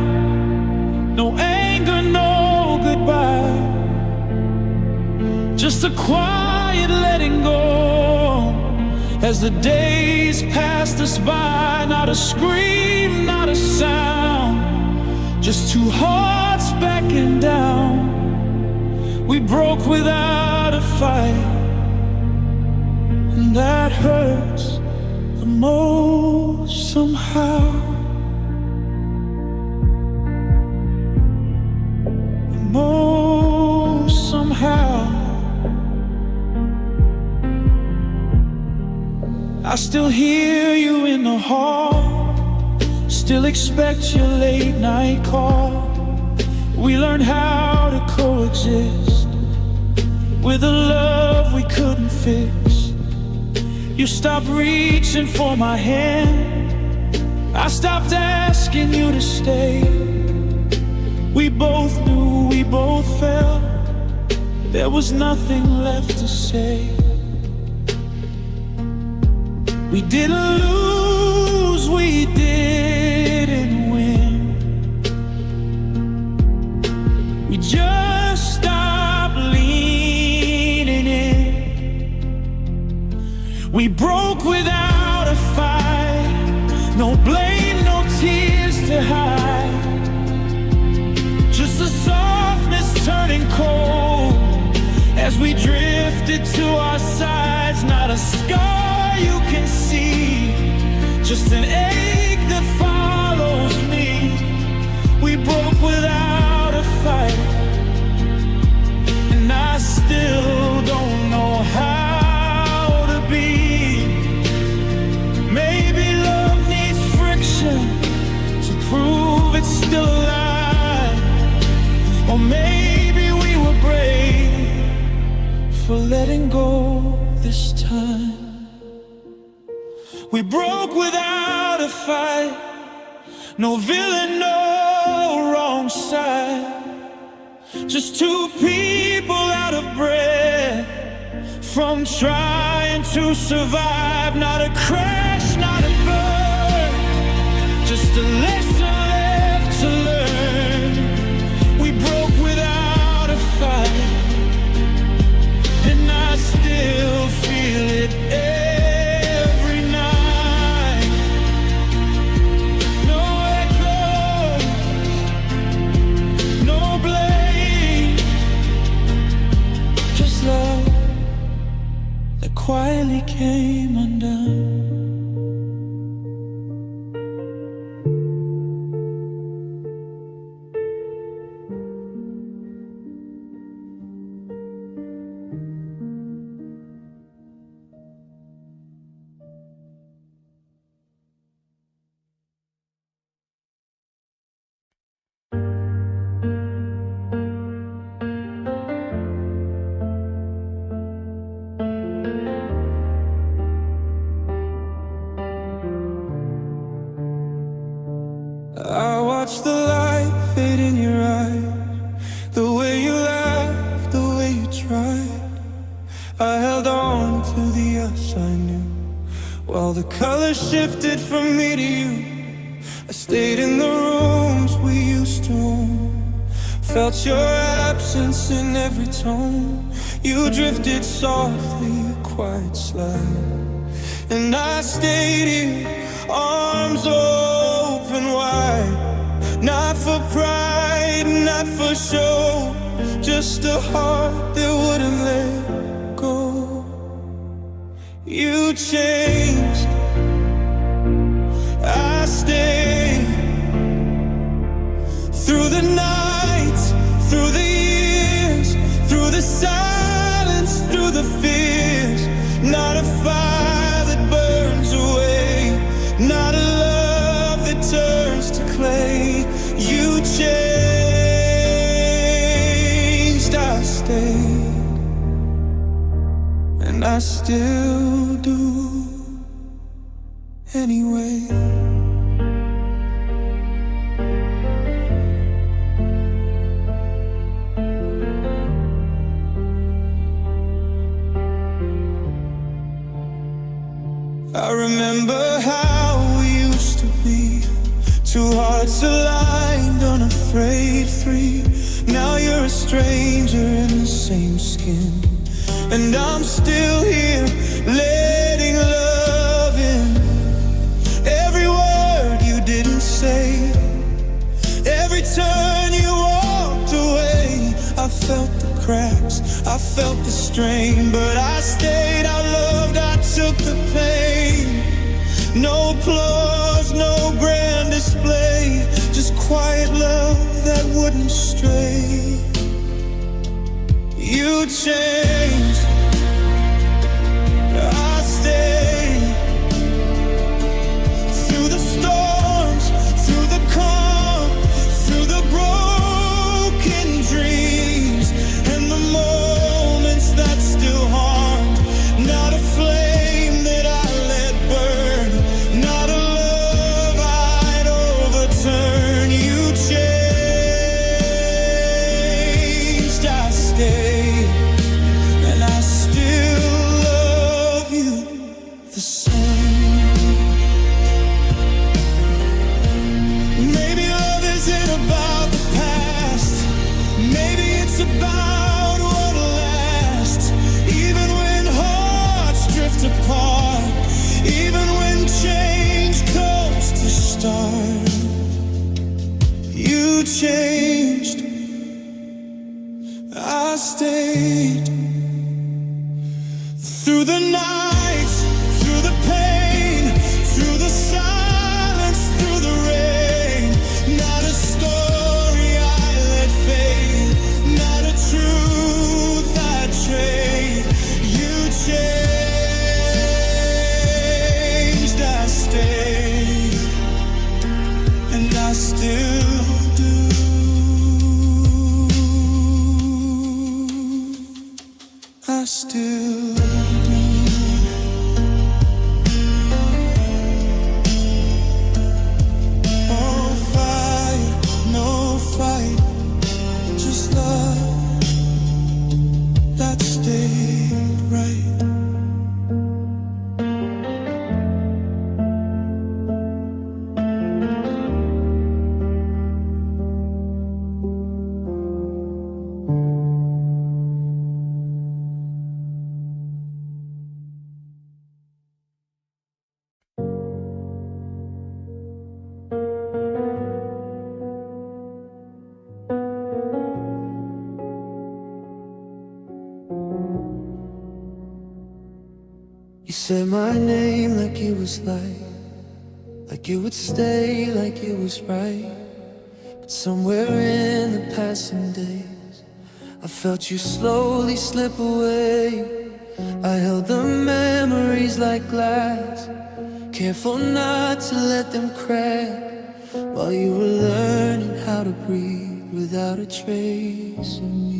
no anger, no goodbye, just a quiet letting go as the days passed us by. Not a scream, not a sound, just two hearts backing down. We broke without a fight, and that hurts the most somehow. The most somehow. I still hear you in the hall, still expect your late night call. We learned how to coexist with a love we couldn't fix. You stopped reaching for my hand, I stopped asking you to stay. We both knew, we both felt there was nothing left to say. We didn't lose, we didn't win. We just stopped leaning in. We broke without a fight, no blame, no tears to hide, just the softness turning cold as we drifted to our sides. Not a scar you can see, just an ache that follows me. We broke without a fight, and I still don't know how to be. Maybe love needs friction to prove it's still alive, or maybe we were brave for letting go this time. We broke without a fight, no villain, no wrong side, just two people out of breath from trying to survive. Not a crash, not a burn, just a lesson left to learn. We broke without a fight, and I still feel it every night. No echo, no blame, just love that quietly came undone. I watched the light fade in your eyes, the way you laughed, the way you tried. I held on to the us I knew, while the colors shifted from me to you. I stayed in the rooms we used to own, felt your absence in every tone. You drifted softly, a quiet slide, and I stayed here, arms open wide. Not for pride, not for show, just a heart that wouldn't let go. You changed, I stayed, through the nights, through the years, through the silence, through the fears. Not a fire that burns away, not a love that turns to clay. You changed, I stayed, and I still do anyway. remember how we used to be. Two hearts aligned, unafraid, free. Now you're a stranger in the same skin, and I'm still here, letting love in. Every word you didn't say, every turn you walked away, I felt the cracks, I felt the strain, but I stayed, I loved, I took the pain. No applause, no grand display, just quiet love that wouldn't stray. You changed, I stayed. Through the storms, through the calm, through the broken dreams, and the moments that still haunt. Not a flame that I let burn, not a love I'd overturn. You changed, I stayed, and I still love you the same. Maybe love isn't about the past, maybe it's about what lasts. Even when hearts drift apart, even when change comes to start. You changed, I stayed. Through the nights, through the pain, through the silence, through the rain. Not a story I let fade, not a truth I trade. You changed, I stayed, and I still do. I still do. Oh, fire, no fight, just love that stayed right. You said my name like it was like it would stay, like it was right. But somewhere in the passing days, I felt you slowly slip away. I held the memories like glass, careful not to let them crack, while you were learning how to breathe without a trace of me.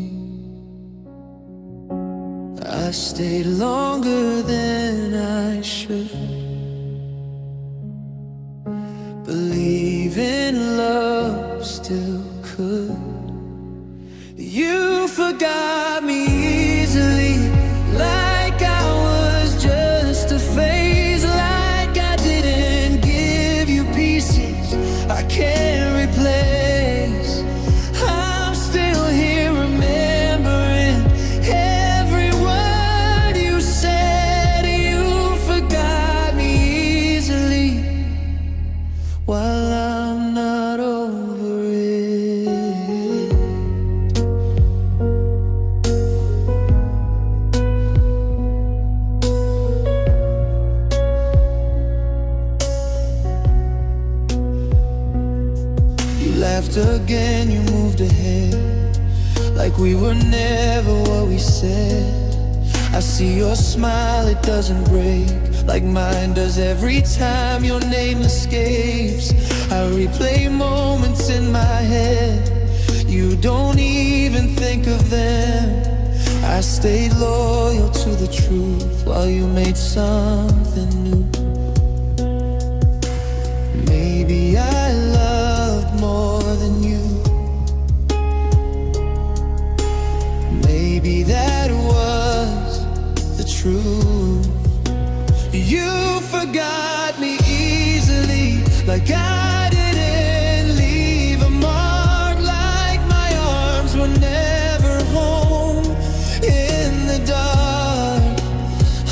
I stayed longer than I should, believe in love still could. You forgot me easily, like I was just a phase, like I didn't give you pieces I can't replace. I'm still here remembering every word you said. You forgot me easily, while I'm not over it. You laughed again, you moved ahead, like we were never what we said. I see your smile, it doesn't break, like mine does every time your name escapes. I replay moments in my head, you don't even think of them. I stayed loyal to the truth while you made something new. Maybe I loved more than you, maybe that was the truth. You forgot like I didn't leave a mark, like my arms were never home in the dark.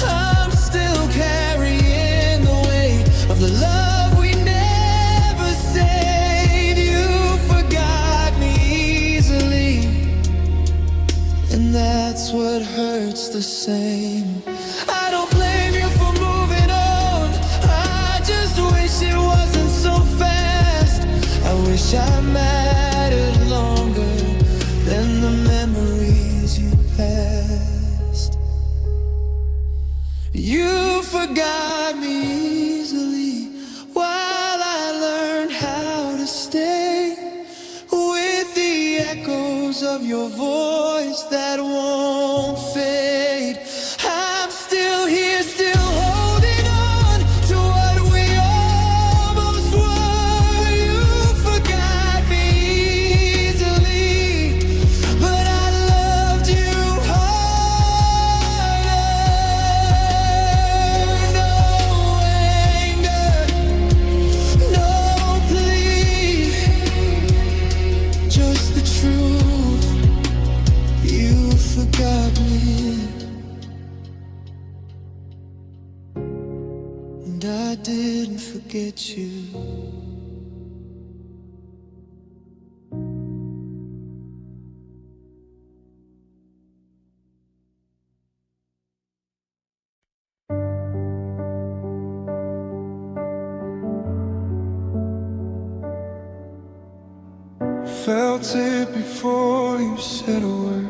I'm still carrying the weight of the love we never saved. You forgot me easily, and that's what hurts the same. I don't blame you for moving on, I just wish it wasn't so fast. I wish I mattered longer than the memories you passed. You forgot me easily while I learned how to stay with the echoes of your voice that won't fade. I'm still here, still holding on to what we almost were. You forgot me easily, but I loved you harder. No anger, no plea, just the truth. You forgot me, and I didn't forget you. Felt it before you said a word.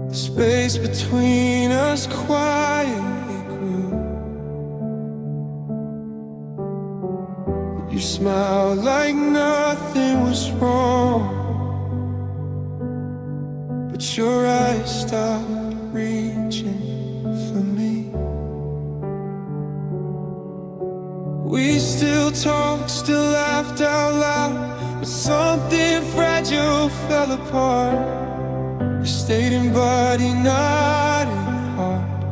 The space between us quietly grew. You smiled like nothing was wrong, but your eyes stopped reaching for me. We still talked, still laughed out loud, but something fragile fell apart. We stayed in body, not in heart.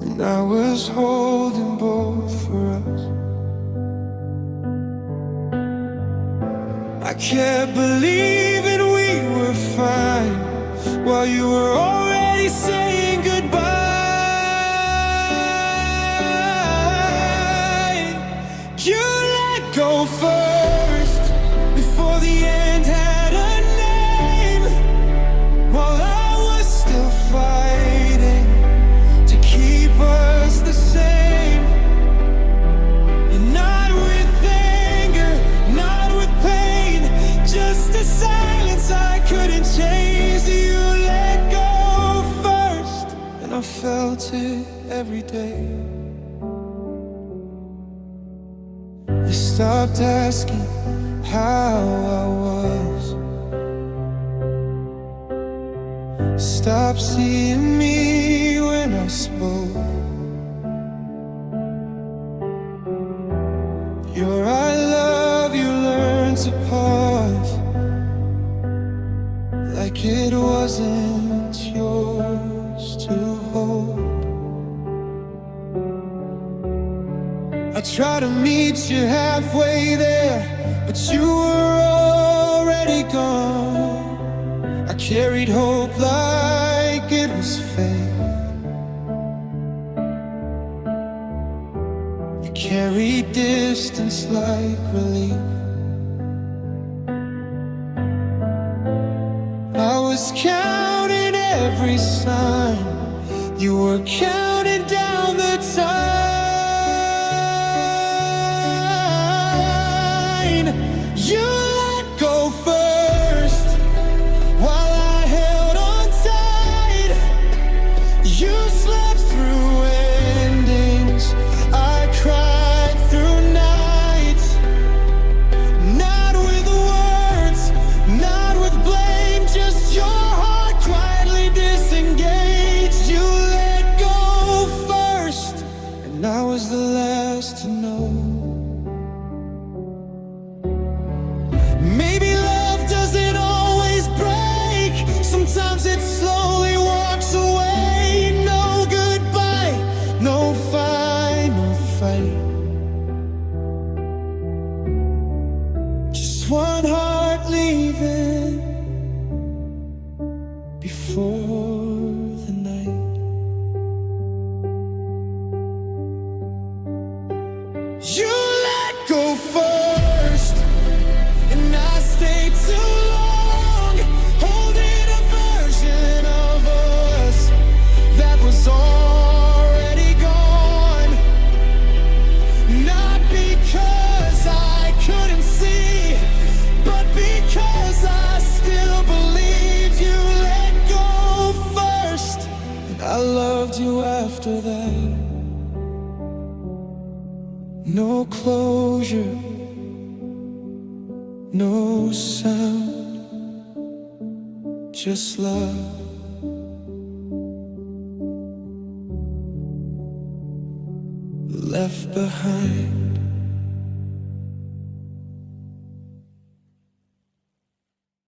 And I was holding both for us. I kept believing we were fine while you were already saying goodbye. You let go first before the end had a name, while I was still fighting to keep us the same. And not with anger, not with pain, just a silence I couldn't change. You let go first, and I felt it every day. You stopped asking how I was, stopped seeing me when I spoke. Your I love you learned to pause, like it wasn't yours to hold. I tried to meet you halfway there, but you were already gone. I carried hope like it was fate. You carried distance like relief. I was counting every sign, you were counting down the time. You let go first while I held on tight. You slept through endings, I cried through nights. Not with words, not with blame, just your heart quietly disengaged. You let go first. one heart leaving before the night. You let go first, and I stayed too long, holding a version of us that was already gone. Not because I couldn't see, but because I still believe you let go first, and I loved you after that. No closure, no sound, just love. Left behind.